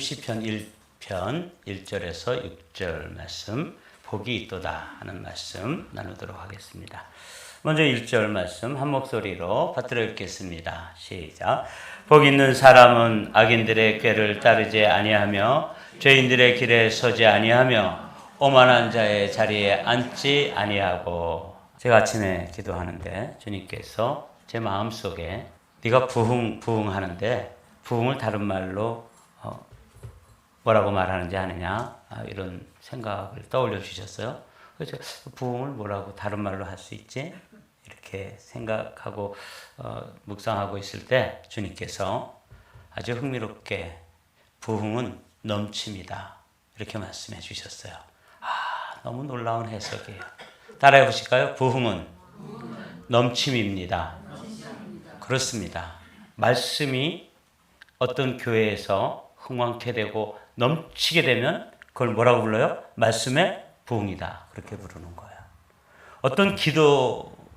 시편 1편 1절에서 6절 말씀, 복이 있도다 하는 말씀 나누도록 하겠습니다. 먼저 1절 말씀 한 목소리로 받들어 읽겠습니다. 시작. 복 있는 사람은 악인들의 꾀를 따르지 아니하며 죄인들의 길에 서지 아니하며 오만한 자의 자리에 앉지 아니하고. 제가 아침에 기도하는데 주님께서 제 마음속에 네가 부흥하는데 부흥을 다른 말로 뭐라고 말하는지 아느냐, 이런 생각을 떠올려 주셨어요. 그래서 부흥을 뭐라고 다른 말로 할 수 있지? 이렇게 생각하고 묵상하고 있을 때 주님께서 아주 흥미롭게 부흥은 넘침이다 이렇게 말씀해 주셨어요. 너무 놀라운 해석이에요. 따라해 보실까요? 부흥은 넘침입니다. 그렇습니다. 말씀이 어떤 교회에서 흥왕케 되고 넘치게 되면 그걸 뭐라고 불러요? 말씀의 부흥이다. 그렇게 부르는 거예요.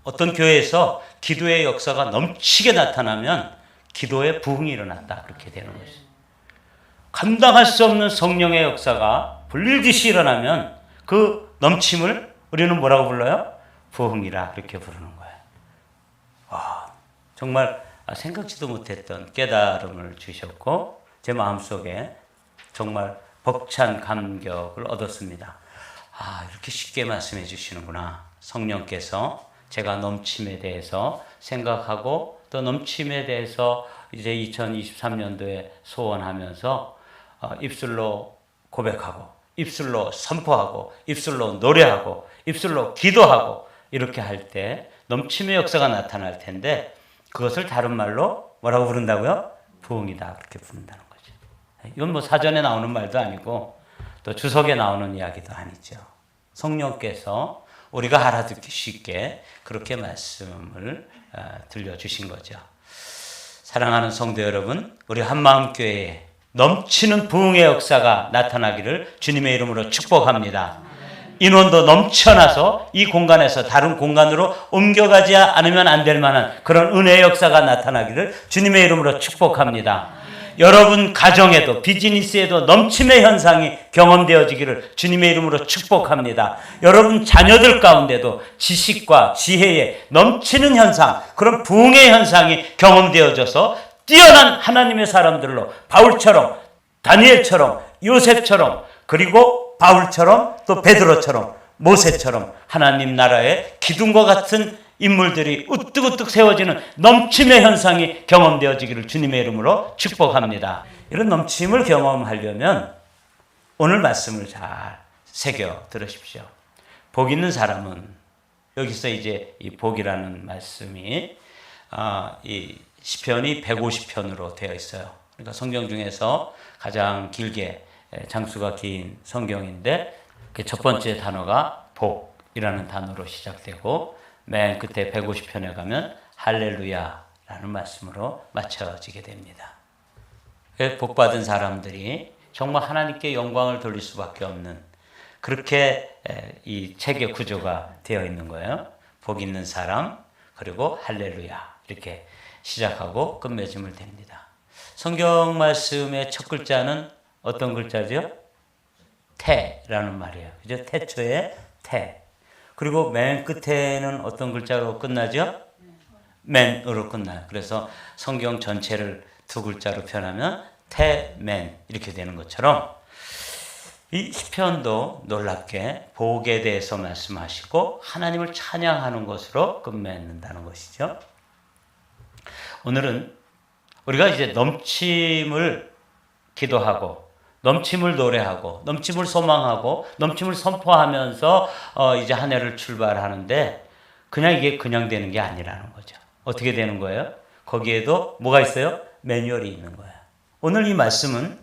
어떤 교회에서 기도의 역사가 넘치게 나타나면 기도의 부흥이 일어났다. 그렇게 되는 거죠. 감당할 수 없는 성령의 역사가 불릴듯이 일어나면 그 넘침을 우리는 뭐라고 불러요? 부흥이라 그렇게 부르는 거예요. 정말 생각지도 못했던 깨달음을 주셨고 제 마음속에 정말 벅찬 감격을 얻었습니다. 이렇게 쉽게 말씀해 주시는구나. 성령께서 제가 넘침에 대해서 생각하고 또 넘침에 대해서 이제 2023년도에 소원하면서 입술로 고백하고 입술로 선포하고 입술로 노래하고 입술로 기도하고 이렇게 할 때 넘침의 역사가 나타날 텐데 그것을 다른 말로 뭐라고 부른다고요? 부흥이다. 그렇게 부른다는 거죠. 이건 뭐 사전에 나오는 말도 아니고 또 주석에 나오는 이야기도 아니죠. 성령께서 우리가 알아듣기 쉽게 그렇게 말씀을 들려주신 거죠. 사랑하는 성도 여러분, 우리 한마음교회에 넘치는 부흥의 역사가 나타나기를 주님의 이름으로 축복합니다. 인원도 넘쳐나서 이 공간에서 다른 공간으로 옮겨가지 않으면 안 될 만한 그런 은혜의 역사가 나타나기를 주님의 이름으로 축복합니다. 여러분 가정에도 비즈니스에도 넘침의 현상이 경험되어지기를 주님의 이름으로 축복합니다. 여러분 자녀들 가운데도 지식과 지혜에 넘치는 현상, 그런 부흥의 현상이 경험되어져서 뛰어난 하나님의 사람들로 바울처럼 다니엘처럼 요셉처럼 그리고 바울처럼 또 베드로처럼 모세처럼 하나님 나라의 기둥과 같은 인물들이 우뚝우뚝 세워지는 넘침의 현상이 경험되어지기를 주님의 이름으로 축복합니다. 이런 넘침을 경험하려면 오늘 말씀을 잘 새겨 들으십시오. 복 있는 사람은 여기서 이제 이 복이라는 말씀이 이 시편이 150편으로 되어 있어요. 그러니까 성경 중에서 가장 길게 장수가 긴 성경인데 그 첫 번째 단어가 복이라는 단어로 시작되고 맨 끝에 150편에 가면 할렐루야라는 말씀으로 맞춰지게 됩니다. 복받은 사람들이 정말 하나님께 영광을 돌릴 수밖에 없는 그렇게 이 책의 구조가 되어 있는 거예요. 복 있는 사람 그리고 할렐루야 이렇게 시작하고 끝맺음을 됩니다. 성경 말씀의 첫 글자는 어떤 글자죠? 태라는 말이에요. 그죠? 태초에 태. 그리고 맨 끝에는 어떤 글자로 끝나죠? 맨으로 끝나요. 그래서 성경 전체를 두 글자로 표현하면 태맨 이렇게 되는 것처럼 이 시편도 놀랍게 복에 대해서 말씀하시고 하나님을 찬양하는 것으로 끝맺는다는 것이죠. 오늘은 우리가 이제 넘침을 기도하고 넘침을 노래하고 넘침을 소망하고 넘침을 선포하면서 이제 한 해를 출발하는데 이게 그냥 되는 게 아니라는 거죠. 어떻게 되는 거예요? 거기에도 뭐가 있어요? 매뉴얼이 있는 거예요. 오늘 이 말씀은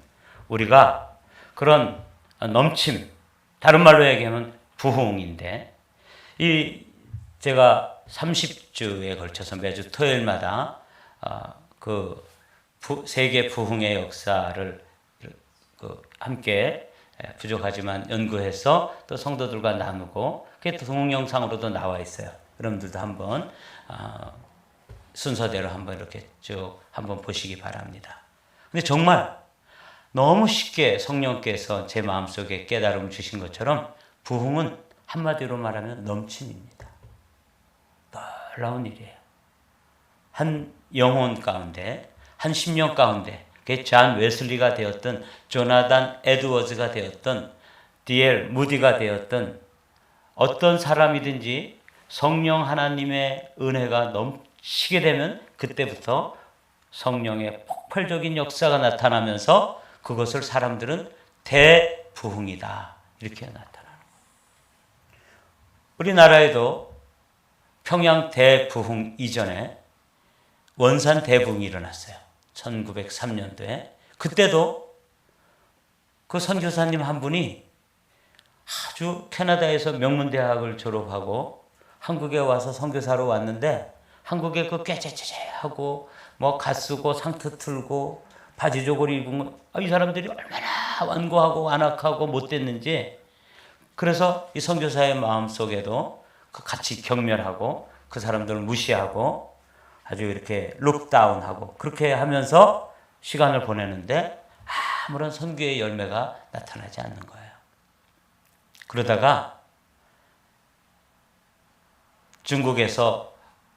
우리가 그런 넘침, 다른 말로 얘기하면 부흥인데 제가 30주에 걸쳐서 매주 토요일마다 그 세계 부흥의 역사를 함께 부족하지만 연구해서 또 성도들과 나누고 그게 또 동영상으로도 나와 있어요. 여러분들도 한번 순서대로 한번 이렇게 쭉 한번 보시기 바랍니다. 근데 정말 너무 쉽게 성령께서 제 마음속에 깨달음을 주신 것처럼 부흥은 한마디로 말하면 넘침입니다. 놀라운 일이에요. 한 영혼 가운데, 한 10년 가운데, 그게 존 웨슬리가 되었던, 조나단 에드워즈가 되었던, D.L. 무디가 되었던 어떤 사람이든지 성령 하나님의 은혜가 넘치게 되면 그때부터 성령의 폭발적인 역사가 나타나면서 그것을 사람들은 대부흥이다 이렇게 나타나는 거예요. 우리나라에도 평양 대부흥 이전에 원산 대부흥이 일어났어요. 1903년도에. 그때도 그 선교사님 한 분이 아주 캐나다에서 명문대학을 졸업하고 한국에 와서 선교사로 왔는데 한국에 그 꾀죄죄죄하고 뭐 갓쓰고 상트 틀고 바지 조거리 입은 이 사람들이 얼마나 완고하고 완악하고 못됐는지, 그래서 이 선교사의 마음속에도 같이 경멸하고 그 사람들을 무시하고 아주 이렇게 룩다운하고 그렇게 하면서 시간을 보내는데 아무런 선교의 열매가 나타나지 않는 거예요. 그러다가 중국에서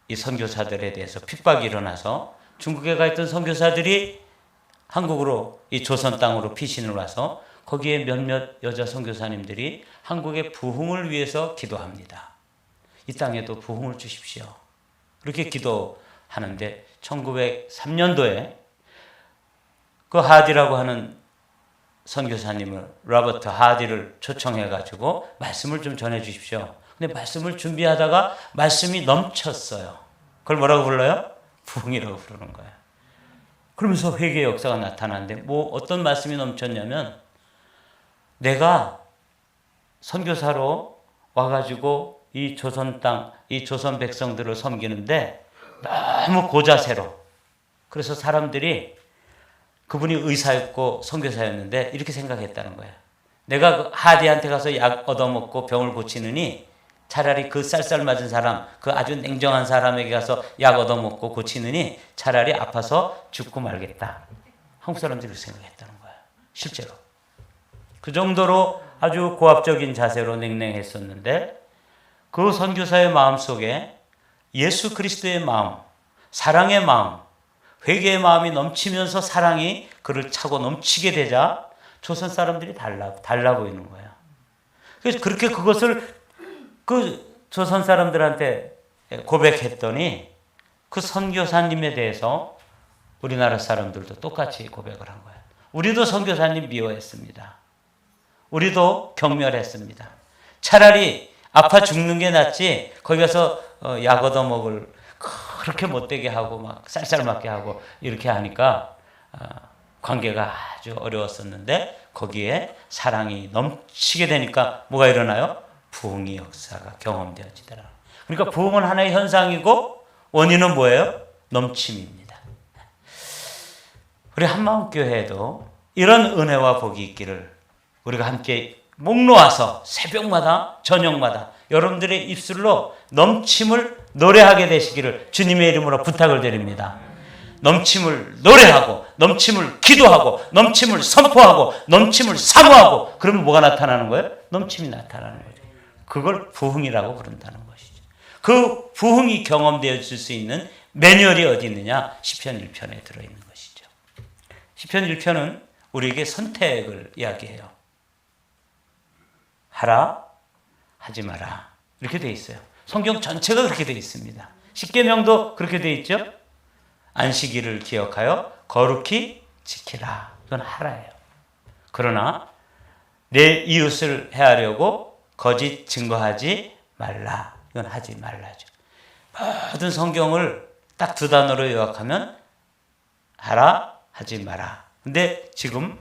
이 선교사들에 대해서 핍박이 일어나서 중국에 가 있던 선교사들이 한국으로 이 조선 땅으로 피신을 와서 거기에 몇몇 여자 선교사님들이 한국의 부흥을 위해서 기도합니다. 이 땅에도 부흥을 주십시오. 그렇게 기도하는데 1903년도에 그 하디라고 하는 선교사님을, 로버트 하디를 초청해가지고 말씀을 좀 전해주십시오. 근데 말씀을 준비하다가 말씀이 넘쳤어요. 그걸 뭐라고 불러요? 부흥이라고 부르는 거예요. 그러면서 회개의 역사가 나타나는데 뭐 어떤 말씀이 넘쳤냐면, 내가 선교사로 와가지고 이 조선 땅, 이 조선 백성들을 섬기는데 너무 고자세로, 그래서 사람들이 그분이 의사였고 선교사였는데 이렇게 생각했다는 거예요. 내가 그 하디한테 가서 약 얻어먹고 병을 고치느니 차라리 그 쌀쌀 맞은 사람, 그 아주 냉정한 사람에게 가서 약 얻어먹고 고치느니 차라리 아파서 죽고 말겠다. 한국 사람들이 그렇게 생각했다는 거예요. 실제로. 그 정도로 아주 고압적인 자세로 냉랭했었는데 그 선교사의 마음속에 예수 그리스도의 마음, 사랑의 마음, 회개의 마음이 넘치면서 사랑이 그를 차고 넘치게 되자 조선 사람들이 달라 보이는 거예요. 그래서 그렇게 그것을 그 조선 사람들한테 고백했더니 그 선교사님에 대해서 우리나라 사람들도 똑같이 고백을 한 거예요. 우리도 선교사님 미워했습니다. 우리도 경멸했습니다. 차라리 아파 죽는 게 낫지 거기 가서 약 얻어먹을 그렇게 못되게 하고 막 쌀쌀맞게 하고 이렇게 하니까 관계가 아주 어려웠었는데 거기에 사랑이 넘치게 되니까 뭐가 일어나요? 부흥의 역사가 경험되어지더라. 그러니까 부흥은 하나의 현상이고 원인은 뭐예요? 넘침입니다. 우리 한마음교회에도 이런 은혜와 복이 있기를 우리가 함께 목 놓아서 새벽마다 저녁마다 여러분들의 입술로 넘침을 노래하게 되시기를 주님의 이름으로 부탁을 드립니다. 넘침을 노래하고 넘침을 기도하고 넘침을 선포하고 넘침을 사모하고 그러면 뭐가 나타나는 거예요? 넘침이 나타나는 거죠. 그걸 부흥이라고 부른다는 것이죠. 그 부흥이 경험되어질 수 있는 매뉴얼이 어디 있느냐? 시편 1편에 들어있는 것이죠. 시편 1편은 우리에게 선택을 이야기해요. 하라, 하지 마라. 이렇게 되어 있어요. 성경 전체가 그렇게 되어 있습니다. 십계명도 그렇게 되어 있죠. 안식일을 기억하여 거룩히 지키라. 이건 하라예요. 그러나 내 이웃을 해하려고 거짓 증거하지 말라. 이건 하지 말라죠. 모든 성경을 딱 두 단어로 요약하면 하라, 하지 마라. 근데 지금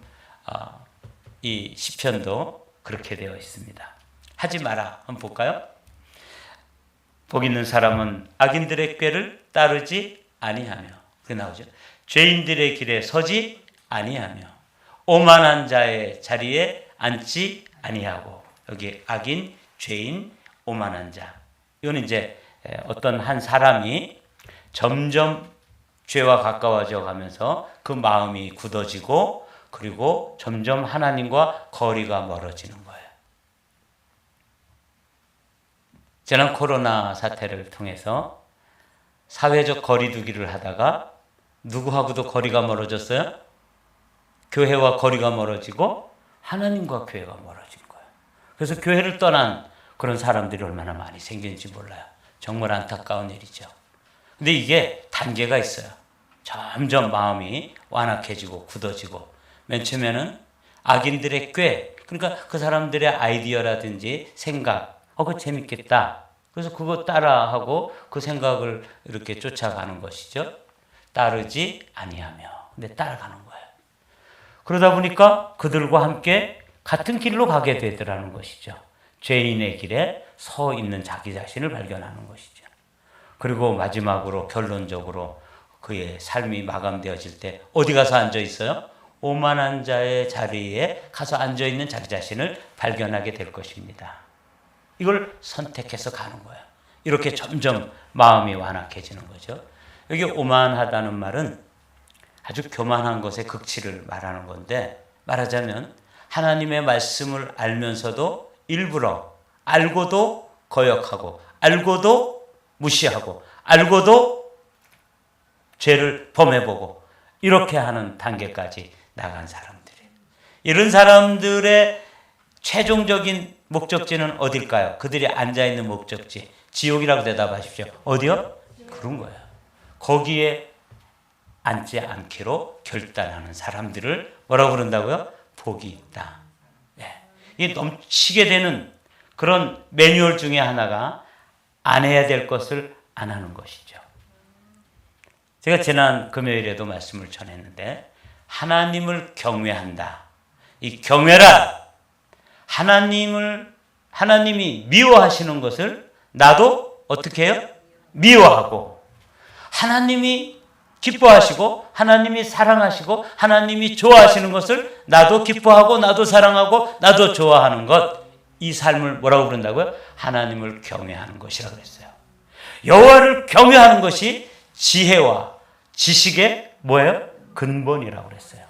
이 시편도 그렇게 되어 있습니다. 하지 마라. 한번 볼까요? 복 있는 사람은 악인들의 꾀를 따르지 아니하며, 그게 나오죠. 죄인들의 길에 서지 아니하며 오만한 자의 자리에 앉지 아니하고, 여기 악인, 죄인, 오만한 자. 이거는 이제 어떤 한 사람이 점점 죄와 가까워져 가면서 그 마음이 굳어지고 그리고 점점 하나님과 거리가 멀어지는 거예요. 지난 코로나 사태를 통해서 사회적 거리두기를 하다가 누구하고도 거리가 멀어졌어요? 교회와 거리가 멀어지고 하나님과 교회가 멀어진 거예요. 그래서 교회를 떠난 그런 사람들이 얼마나 많이 생기는지 몰라요. 정말 안타까운 일이죠. 근데 이게 단계가 있어요. 점점 마음이 완악해지고 굳어지고, 맨 처음에는 악인들의 꾀, 그러니까 그 사람들의 아이디어라든지 생각, 그거 재밌겠다. 그래서 그거 따라하고 그 생각을 이렇게 쫓아가는 것이죠. 따르지 아니하며. 근데 따라가는 거예요. 그러다 보니까 그들과 함께 같은 길로 가게 되더라는 것이죠. 죄인의 길에 서 있는 자기 자신을 발견하는 것이죠. 그리고 마지막으로 결론적으로 그의 삶이 마감되어질 때 어디 가서 앉아 있어요? 오만한 자의 자리에 가서 앉아 있는 자기 자신을 발견하게 될 것입니다. 이걸 선택해서 가는 거예요. 이렇게 점점 마음이 완악해지는 거죠. 여기 오만하다는 말은 아주 교만한 것의 극치를 말하는 건데, 말하자면 하나님의 말씀을 알면서도 일부러 알고도 거역하고 알고도 무시하고 알고도 죄를 범해보고 이렇게 하는 단계까지 나간 사람들이에요. 이런 사람들의 최종적인 목적지는 어딜까요? 그들이 앉아있는 목적지, 지옥이라고 대답하십시오. 어디요? 그런 거예요. 거기에 앉지 않기로 결단하는 사람들을 뭐라고 그런다고요? 복이 있다. 네. 이게 넘치게 되는 그런 매뉴얼 중에 하나가 안 해야 될 것을 안 하는 것이죠. 제가 지난 금요일에도 말씀을 전했는데, 하나님을 경외한다. 이 경외란 하나님이 미워하시는 것을 나도 어떻게 해요? 미워하고, 하나님이 기뻐하시고 하나님이 사랑하시고 하나님이 좋아하시는 것을 나도 기뻐하고 나도 사랑하고 나도 좋아하는 것, 이 삶을 뭐라고 부른다고요? 하나님을 경외하는 것이라고 했어요. 여호와를 경외하는 것이 지혜와 지식의 뭐예요? 근본이라고 그랬어요.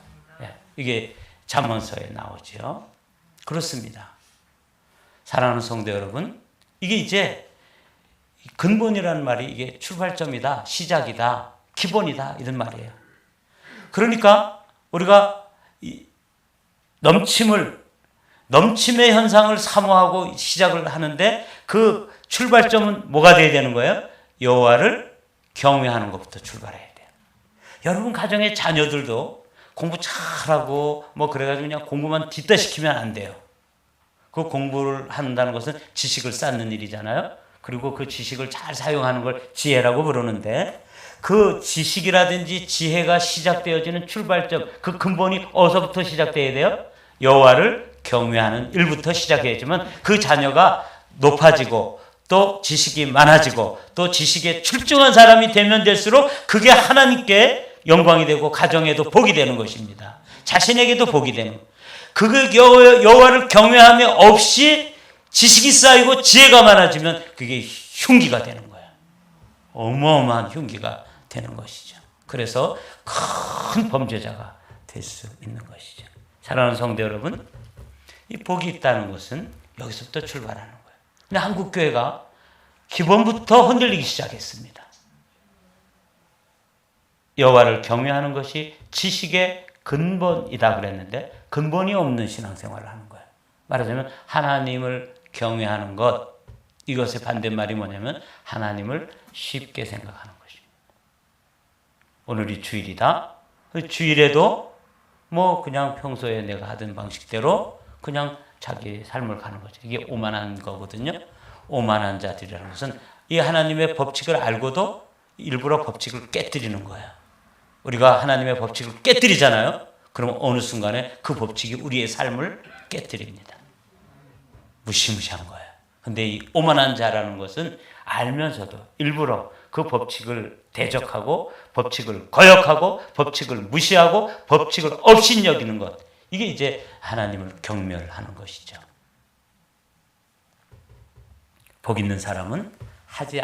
이게 잠언서에 나오죠. 그렇습니다. 사랑하는 성도 여러분, 이게 이제 근본이라는 말이 이게 출발점이다, 시작이다, 기본이다, 이런 말이에요. 그러니까 우리가 넘침의 현상을 사모하고 시작을 하는데 그 출발점은 뭐가 돼야 되는 거예요? 여호와를 경외하는 것부터 출발해야 돼요. 여러분 가정의 자녀들도 공부 잘하고 그래가지고 그냥 공부만 뒷다 시키면 안 돼요. 그 공부를 한다는 것은 지식을 쌓는 일이잖아요. 그리고 그 지식을 잘 사용하는 걸 지혜라고 부르는데, 그 지식이라든지 지혜가 시작되어지는 출발점, 그 근본이 어디서부터 시작돼야 돼요? 여호와를 경외하는 일부터 시작해야지만 그 자녀가 높아지고 또 지식이 많아지고 또 지식에 출중한 사람이 되면 될수록 그게 하나님께 영광이 되고 가정에도 복이 되는 것입니다. 자신에게도 복이 되는 거예요. 그걸 여호와를 경외함이 없이 지식이 쌓이고 지혜가 많아지면 그게 흉기가 되는 거예요. 어마어마한 흉기가 되는 것이죠. 그래서 큰 범죄자가 될 수 있는 것이죠. 사랑하는 성도 여러분, 이 복이 있다는 것은 여기서부터 출발하는 거예요. 근데 한국 교회가 기본부터 흔들리기 시작했습니다. 여호와를 경외하는 것이 지식의 근본이다 그랬는데 근본이 없는 신앙생활을 하는 거예요. 말하자면 하나님을 경외하는 것, 이것의 반대말이 뭐냐면 하나님을 쉽게 생각하는 것입니다. 오늘이 주일이다. 주일에도 그냥 평소에 내가 하던 방식대로 그냥 자기 삶을 가는 거죠. 이게 오만한 거거든요. 오만한 자들이라는 것은 이 하나님의 법칙을 알고도 일부러 법칙을 깨뜨리는 거예요. 우리가 하나님의 법칙을 깨뜨리잖아요. 그러면 어느 순간에 그 법칙이 우리의 삶을 깨뜨립니다. 무시무시한 거예요. 근데 이 오만한 자라는 것은 알면서도 일부러 그 법칙을 대적하고 법칙을 거역하고 법칙을 무시하고 법칙을 업신여기는 것, 이게 이제 하나님을 경멸하는 것이죠. 복 있는 사람은 하지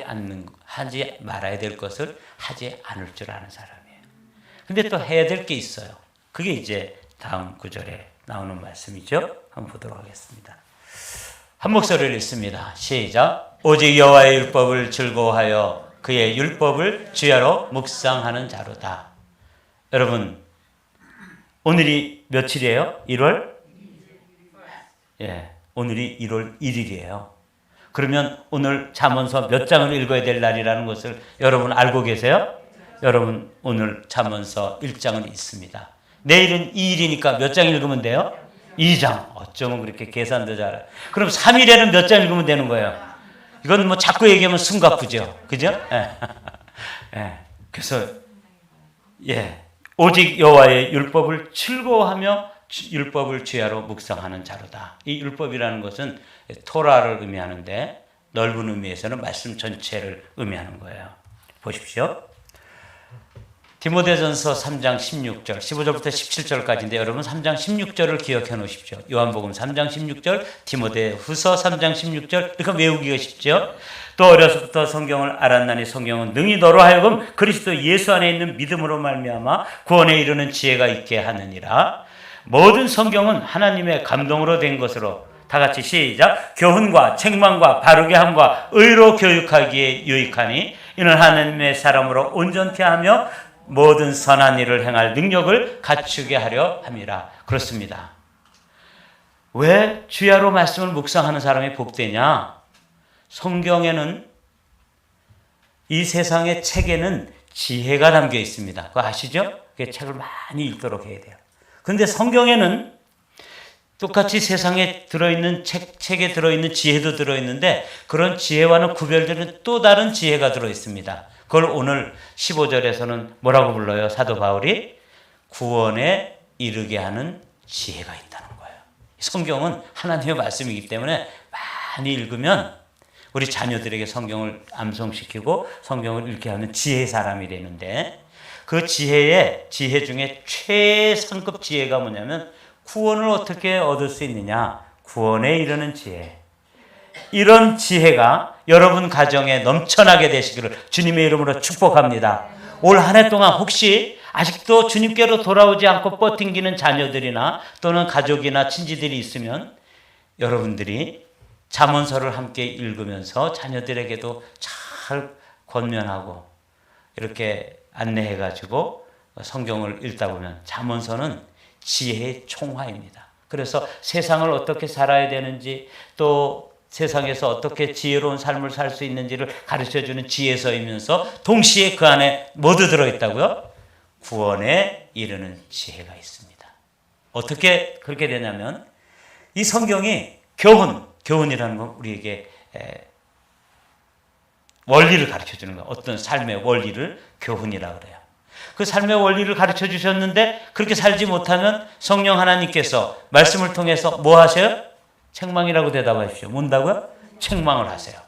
말아야 될 것을 하지 않을 줄 아는 사람이에요. 근데 또 해야 될 게 있어요. 그게 이제 다음 구절에 나오는 말씀이죠. 한번 보도록 하겠습니다. 한 목소리를 읽습니다. 시작. 오직 여호와의 율법을 즐거워하여 그의 율법을 주야로 묵상하는 자로다. 여러분, 오늘이 며칠이에요? 1월? 예, 오늘이 1월 1일이에요. 그러면 오늘 잠언서 몇 장을 읽어야 될 날이라는 것을 여러분 알고 계세요? 여러분, 오늘 잠언서 1장을 읽습니다. 내일은 2일이니까 몇 장 읽으면 돼요? 2장. 어쩌면 그렇게 계산도 잘해요. 그럼 3일에는 몇 장 읽으면 되는 거예요? 이건 뭐 자꾸 얘기하면 숨가쁘죠. 그죠? 예. 예. 그래서, 예. 오직 여호와의 율법을 즐거워하며 율법을 주야로 묵상하는 자로다. 이 율법이라는 것은 토라를 의미하는데 넓은 의미에서는 말씀 전체를 의미하는 거예요. 보십시오. 디모데전서 3장 16절, 15절부터 17절까지인데 여러분 3장 16절을 기억해 놓으십시오. 요한복음 3장 16절, 디모데후서 3장 16절, 이렇게 외우기가 쉽죠. 또 어려서부터 성경을 알았나니 성경은 능히 너로 하여금 그리스도 예수 안에 있는 믿음으로 말미암아 구원에 이르는 지혜가 있게 하느니라. 모든 성경은 하나님의 감동으로 된 것으로 다 같이 시작. 교훈과 책망과 바르게 함과 의로 교육하기에 유익하니 이는 하나님의 사람으로 온전케 하며 모든 선한 일을 행할 능력을 갖추게 하려 함이라. 그렇습니다. 왜 주야로 말씀을 묵상하는 사람이 복되냐? 성경에는, 이 세상의 책에는 지혜가 담겨 있습니다. 그거 아시죠? 그 책을 많이 읽도록 해야 돼요. 그런데 성경에는 똑같이 세상에 들어있는 책에 들어있는 지혜도 들어있는데 그런 지혜와는 구별되는 또 다른 지혜가 들어있습니다. 그걸 오늘 15절에서는 뭐라고 불러요? 사도 바울이 구원에 이르게 하는 지혜가 있다는 거예요. 성경은 하나님의 말씀이기 때문에 많이 읽으면 우리 자녀들에게 성경을 암송시키고 성경을 읽게 하는 지혜의 사람이 되는데, 그 지혜 중에 최상급 지혜가 뭐냐면 구원을 어떻게 얻을 수 있느냐, 구원에 이르는 지혜. 이런 지혜가 여러분 가정에 넘쳐나게 되시기를 주님의 이름으로 축복합니다. 올 한 해 동안 혹시 아직도 주님께로 돌아오지 않고 뻗팅기는 자녀들이나 또는 가족이나 친지들이 있으면 여러분들이 잠언서를 함께 읽으면서 자녀들에게도 잘 권면하고 이렇게 안내해가지고 성경을 읽다 보면 잠언서는 지혜의 총화입니다. 그래서 세상을 어떻게 살아야 되는지, 또 세상에서 어떻게 지혜로운 삶을 살 수 있는지를 가르쳐주는 지혜서이면서 동시에 그 안에 모두 들어있다고요? 구원에 이르는 지혜가 있습니다. 어떻게 그렇게 되냐면 이 성경이 교훈이라는 건 우리에게 원리를 가르쳐주는 거예요. 어떤 삶의 원리를 교훈이라고 그래요. 그 삶의 원리를 가르쳐 주셨는데 그렇게 살지 못하면 성령 하나님께서 말씀을 통해서 뭐 하세요? 책망이라고 대답하십시오. 뭔다고요? 책망을 하세요.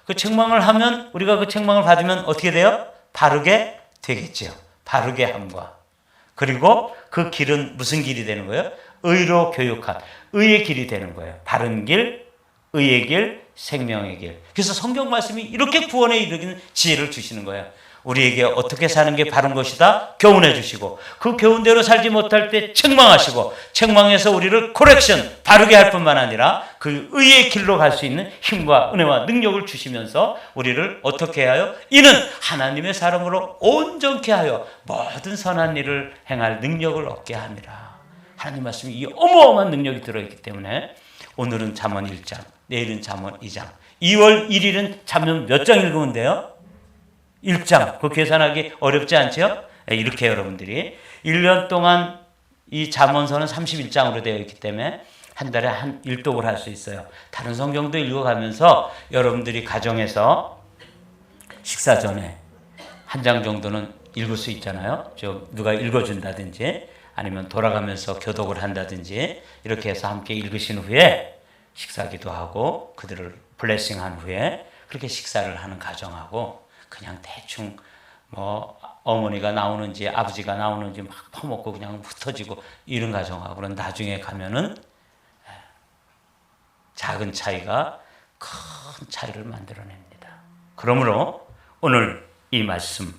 그 책망을 하면 우리가 그 책망을 받으면 어떻게 돼요? 바르게 되겠죠. 바르게 함과. 그리고 그 길은 무슨 길이 되는 거예요? 의로 교육한 의의 길이 되는 거예요. 바른 길, 의의 길, 생명의 길. 그래서 성경 말씀이 이렇게 구원에 이르기는 지혜를 주시는 거예요. 우리에게 어떻게 사는 게 바른 것이다 교훈해 주시고, 그 교훈대로 살지 못할 때 책망하시고, 책망해서 우리를 코렉션 바르게 할 뿐만 아니라 그 의의 길로 갈 수 있는 힘과 은혜와 능력을 주시면서 우리를 어떻게 하여 이는 하나님의 사람으로 온전케 하여 모든 선한 일을 행할 능력을 얻게 함이라. 하나님 말씀이 이 어마어마한 능력이 들어있기 때문에 오늘은 잠언 1장, 내일은 잠언 2장, 2월 1일은 잠언 몇 장 읽으면 돼요? 1장. 그 계산하기 어렵지 않죠? 이렇게 여러분들이 1년 동안 이 잠언서는 31장으로 되어 있기 때문에 한 달에 한 1독을 할 수 있어요. 다른 성경도 읽어가면서 여러분들이 가정에서 식사 전에 한 장 정도는 읽을 수 있잖아요. 누가 읽어준다든지 아니면 돌아가면서 교독을 한다든지 이렇게 해서 함께 읽으신 후에 식사기도 하고 그들을 블레싱한 후에 그렇게 식사를 하는 가정하고, 그냥 대충 뭐 어머니가 나오는지 아버지가 나오는지 막 퍼먹고 그냥 흩어지고 이런 가정하고는 나중에 가면은 작은 차이가 큰 차이를 만들어냅니다. 그러므로 오늘 이 말씀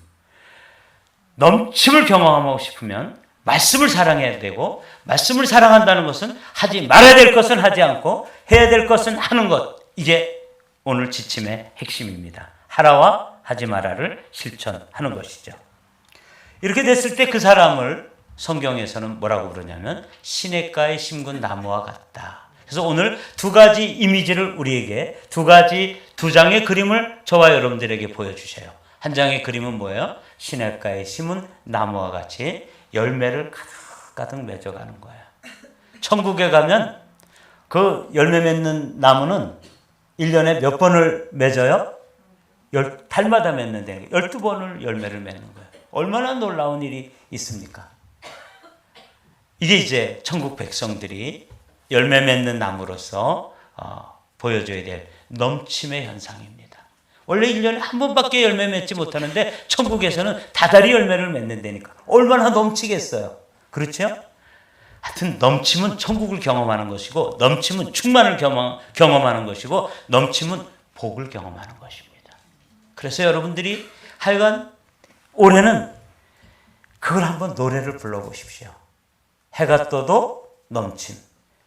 넘침을 경험하고 싶으면 말씀을 사랑해야 되고, 말씀을 사랑한다는 것은 하지 말아야 될 것은 하지 않고 해야 될 것은 하는 것. 이게 오늘 지침의 핵심입니다. 하라와 하지 마라를 실천하는 것이죠. 이렇게 됐을 때 그 사람을 성경에서는 뭐라고 부르냐면 시냇가에 심은 나무와 같다. 그래서 오늘 두 가지 이미지를 우리에게 두 장의 그림을 저와 여러분들에게 보여주세요. 한 장의 그림은 뭐예요? 시냇가에 심은 나무와 같이 열매를 가득가득 맺어가는 거예요. 천국에 가면 그 열매 맺는 나무는 1년에 몇 번을 맺어요? 달마다 맺는데 12번을 열매를 맺는 거예요. 얼마나 놀라운 일이 있습니까? 이게 이제 천국 백성들이 열매 맺는 나무로서 보여줘야 될 넘침의 현상입니다. 원래 1년에 한 번밖에 열매 맺지 못하는데 천국에서는 다달이 열매를 맺는다니까 얼마나 넘치겠어요. 그렇죠? 하여튼 넘침은 천국을 경험하는 것이고 넘침은 충만을 경험하는 것이고 넘침은 복을 경험하는 것입니다. 그래서 여러분들이 하여간 올해는 그걸 한번 노래를 불러보십시오. 해가 떠도 넘침,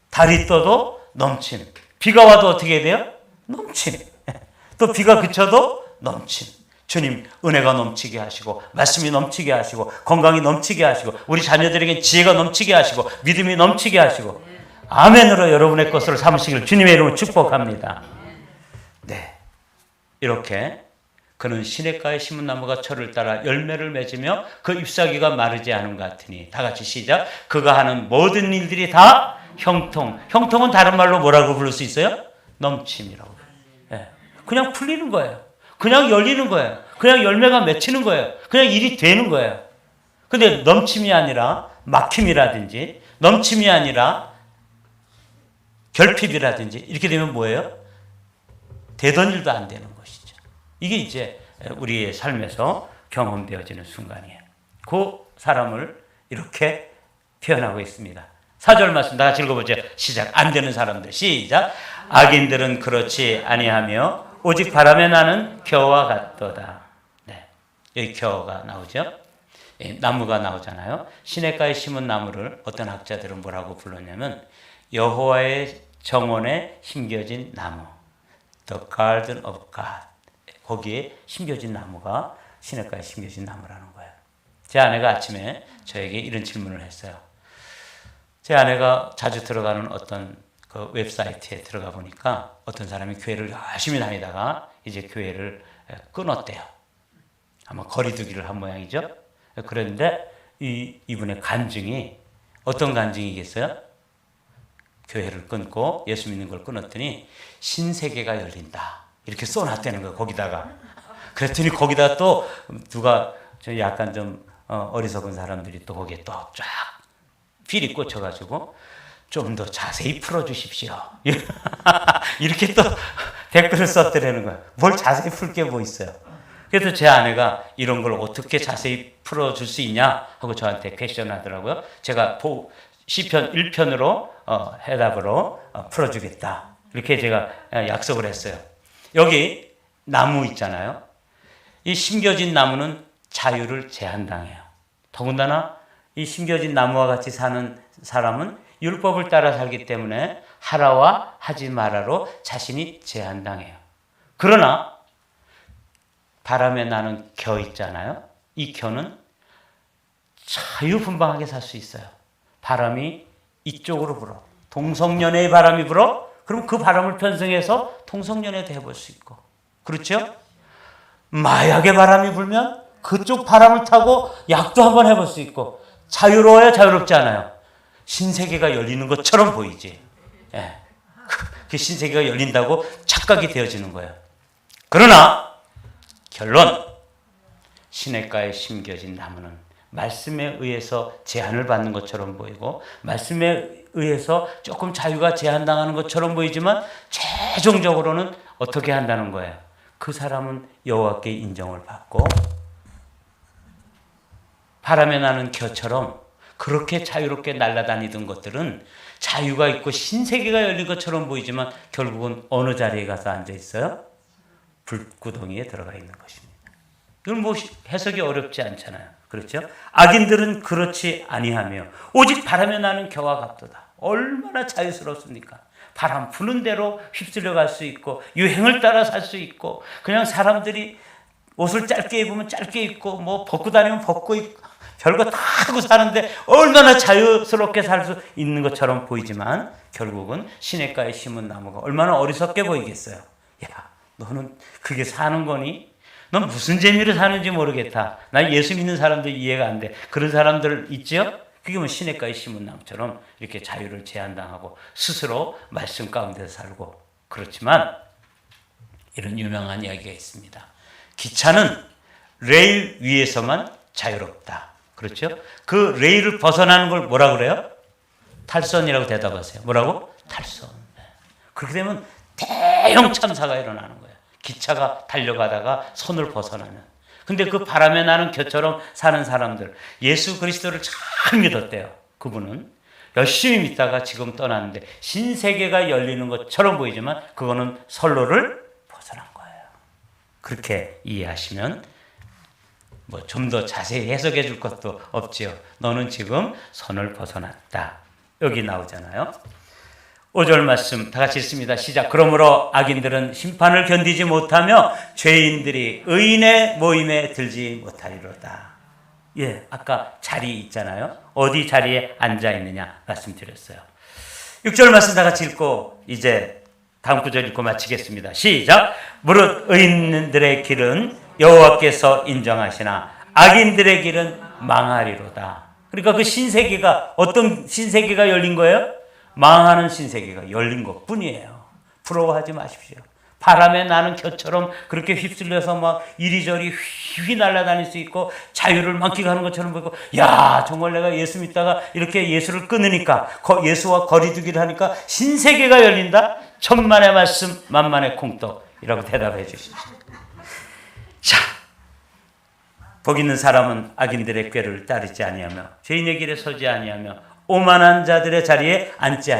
달이 떠도 넘침, 비가 와도 어떻게 돼요? 넘침. 또 비가 그쳐도 넘침. 주님 은혜가 넘치게 하시고 말씀이 넘치게 하시고 건강이 넘치게 하시고 우리 자녀들에게 지혜가 넘치게 하시고 믿음이 넘치게 하시고 아멘으로 여러분의 것으로 삼으시길 주님의 이름으로 축복합니다. 네, 이렇게 그는 시냇가에 심은 나무가 철을 따라 열매를 맺으며 그 잎사귀가 마르지 않은 것 같으니 다 같이 시작. 그가 하는 모든 일들이 다 형통. 형통은 다른 말로 뭐라고 부를 수 있어요? 넘침이라고. 네. 그냥 풀리는 거예요. 그냥 열리는 거예요. 그냥 열매가 맺히는 거예요. 그냥 일이 되는 거예요. 근데 넘침이 아니라 막힘이라든지 넘침이 아니라 결핍이라든지 이렇게 되면 뭐예요? 되던 일도 안 되는 것이죠. 이게 이제 우리의 삶에서 경험되어지는 순간이에요. 그 사람을 이렇게 표현하고 있습니다. 4절 말씀 다 같이 읽어보죠. 시작. 안 되는 사람들 시작. 악인들은 그렇지 아니하며 오직 바람에 나는 겨와 같도다. 네, 여기 겨가 나오죠. 나무가 나오잖아요. 시냇가에 심은 나무를 어떤 학자들은 뭐라고 불렀냐면 여호와의 정원에 심겨진 나무. The Garden of God. 거기에 심겨진 나무가 시냇가에 심겨진 나무라는 거예요. 제 아내가 아침에 저에게 이런 질문을 했어요. 제 아내가 자주 들어가는 어떤 그 웹사이트에 들어가 보니까 어떤 사람이 교회를 열심히 다니다가 이제 교회를 끊었대요. 아마 거리두기를 한 모양이죠. 그런데 이분의 간증이 어떤 간증이겠어요? 교회를 끊고 예수 믿는 걸 끊었더니 신세계가 열린다. 이렇게 써놨다는 거예요. 거기다가. 그랬더니 거기다 또 누가 약간 좀 어리석은 사람들이 또 거기에 또 쫙 필이 꽂혀가지고 좀 더 자세히 풀어주십시오. 이렇게 또 댓글을 썼더라는 거예요. 뭘 자세히 풀 게 뭐 있어요. 그래서 제 아내가 이런 걸 어떻게 자세히 풀어줄 수 있냐 하고 저한테 퀘스천 하더라고요. 제가 시편 1편으로 해답으로 풀어주겠다. 이렇게 제가 약속을 했어요. 여기 나무 있잖아요. 이 심겨진 나무는 자유를 제한당해요. 더군다나 이 심겨진 나무와 같이 사는 사람은 율법을 따라 살기 때문에 하라와 하지 마라로 자신이 제한당해요. 그러나 바람에 나는 겨 있잖아요. 이 겨는 자유분방하게 살 수 있어요. 바람이 이쪽으로 불어. 동성연애의 바람이 불어. 그럼 그 바람을 편성해서 동성연애도 해볼 수 있고. 그렇죠? 마약의 바람이 불면 그쪽 바람을 타고 약도 한번 해볼 수 있고. 자유로워요? 자유롭지 않아요? 신세계가 열리는 것처럼 보이지. 예. 그 신세계가 열린다고 착각이 되어지는 거예요. 그러나 결론, 시냇가에 심겨진 나무는 말씀에 의해서 제한을 받는 것처럼 보이고 말씀에 의해서 조금 자유가 제한당하는 것처럼 보이지만 최종적으로는 어떻게 한다는 거예요? 그 사람은 여호와께 인정을 받고 바람에 나는 겨처럼 그렇게 자유롭게 날아다니던 것들은 자유가 있고 신세계가 열린 것처럼 보이지만 결국은 어느 자리에 가서 앉아 있어요? 불구덩이에 들어가 있는 것입니다. 이건 뭐 해석이 어렵지 않잖아요. 그렇죠? 악인들은 그렇지 아니하며 오직 바람에 나는 겨와 같도다. 얼마나 자유스럽습니까? 바람 부는 대로 휩쓸려 갈 수 있고 유행을 따라 살 수 있고 그냥 사람들이 옷을 짧게 입으면 짧게 입고 뭐 벗고 다니면 벗고 입고 별거 다 하고 사는데 얼마나 자유스럽게 살 수 있는 것처럼 보이지만 결국은 시냇가에 심은 나무가 얼마나 어리석게 보이겠어요. 야, 너는 그게 사는 거니? 넌 무슨 재미로 사는지 모르겠다. 나 예수 믿는 사람들 이해가 안 돼. 그런 사람들 있죠? 그게 뭐 시냇가에 심은 나무처럼 이렇게 자유를 제한당하고 스스로 말씀 가운데 살고 그렇지만 이런 유명한 이야기가 있습니다. 기차는 레일 위에서만 자유롭다. 그렇죠? 그 레일을 벗어나는 걸 뭐라 그래요? 탈선이라고 대답하세요. 뭐라고? 탈선. 그렇게 되면 대형 참사가 일어나는 거예요. 기차가 달려가다가 선을 벗어나면. 근데 그 바람에 나는 겨처럼 사는 사람들, 예수 그리스도를 잘 믿었대요. 그분은 열심히 믿다가 지금 떠났는데 신세계가 열리는 것처럼 보이지만 그거는 선로를 벗어난 거예요. 그렇게 이해하시면 뭐 좀 더 자세히 해석해 줄 것도 없지요. 너는 지금 선을 벗어났다. 여기 나오잖아요. 5절 말씀 다 같이 읽습니다. 시작. 그러므로 악인들은 심판을 견디지 못하며 죄인들이 의인의 모임에 들지 못하리로다. 예, 아까 자리 있잖아요. 어디 자리에 앉아 있느냐 말씀드렸어요. 6절 말씀 다 같이 읽고 이제 다음 구절 읽고 마치겠습니다. 시작. 무릇 의인들의 길은 여호와께서 인정하시나 악인들의 길은 망하리로다. 그러니까 그 신세계가 어떤 신세계가 열린 거예요? 망하는 신세계가 열린 것 뿐이에요. 부러워하지 마십시오. 바람에 나는 겨처럼 그렇게 휩쓸려서 막 이리저리 휘휘 날아다닐 수 있고 자유를 만끽하는 것처럼 보이고 야 정말 내가 예수 믿다가 이렇게 예수를 끊으니까 예수와 거리두기를 하니까 신세계가 열린다? 천만의 말씀 만만의 콩떡이라고 대답해 주십시오. 자, 복 있는 사람은 악인들의 꾀를 따르지 아니하며 죄인의 길에 서지 아니하며 오만한 자들의 자리에 앉지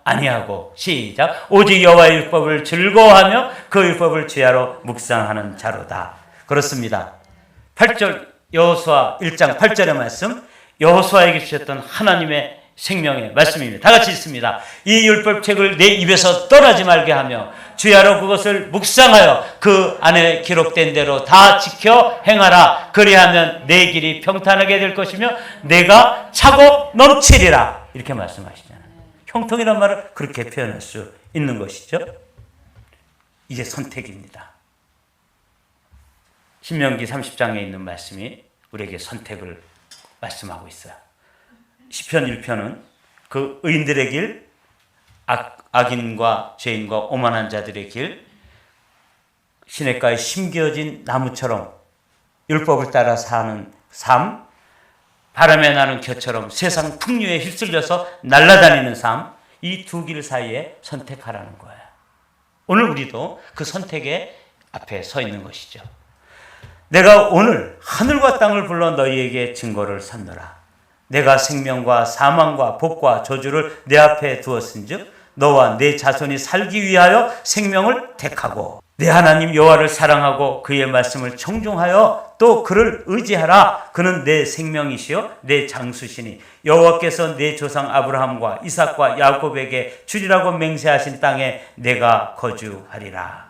아니하고 시작. 오직 여호와의 율법을 즐거워하며 그 율법을 주야로 묵상하는 자로다. 그렇습니다. 8절 여호수아 1장 8절의 말씀, 여호수아에게 주셨던 하나님의 생명의 말씀입니다. 다 같이 읽습니다. 이 율법책을 내 입에서 떠나지 말게 하며 주야로 그것을 묵상하여 그 안에 기록된 대로 다 지켜 행하라. 그리하면 내 길이 평탄하게 될 것이며 내가 차고 넘치리라. 이렇게 말씀하시잖아요. 형통이란 말을 그렇게 표현할 수 있는 것이죠. 이게 선택입니다. 신명기 30장에 있는 말씀이 우리에게 선택을 말씀하고 있어요. 시편 1편은 그 의인들의 길, 악인과 죄인과 오만한 자들의 길, 시냇가에 심겨진 나무처럼 율법을 따라 사는 삶, 바람에 나는 겨처럼 세상 풍류에 휩쓸려서 날아다니는 삶, 이 두 길 사이에 선택하라는 거예요. 오늘 우리도 그 선택의 앞에 서 있는 것이죠. 내가 오늘 하늘과 땅을 불러 너희에게 증거를 삼노라. 내가 생명과 사망과 복과 저주를 내 앞에 두었은즉 너와 내 자손이 살기 위하여 생명을 택하고 내 하나님 여호와를 사랑하고 그의 말씀을 청종하여 또 그를 의지하라. 그는 내 생명이시요 내 장수시니 여호와께서 내 조상 아브라함과 이삭과 야곱에게 주리라고 맹세하신 땅에 내가 거주하리라.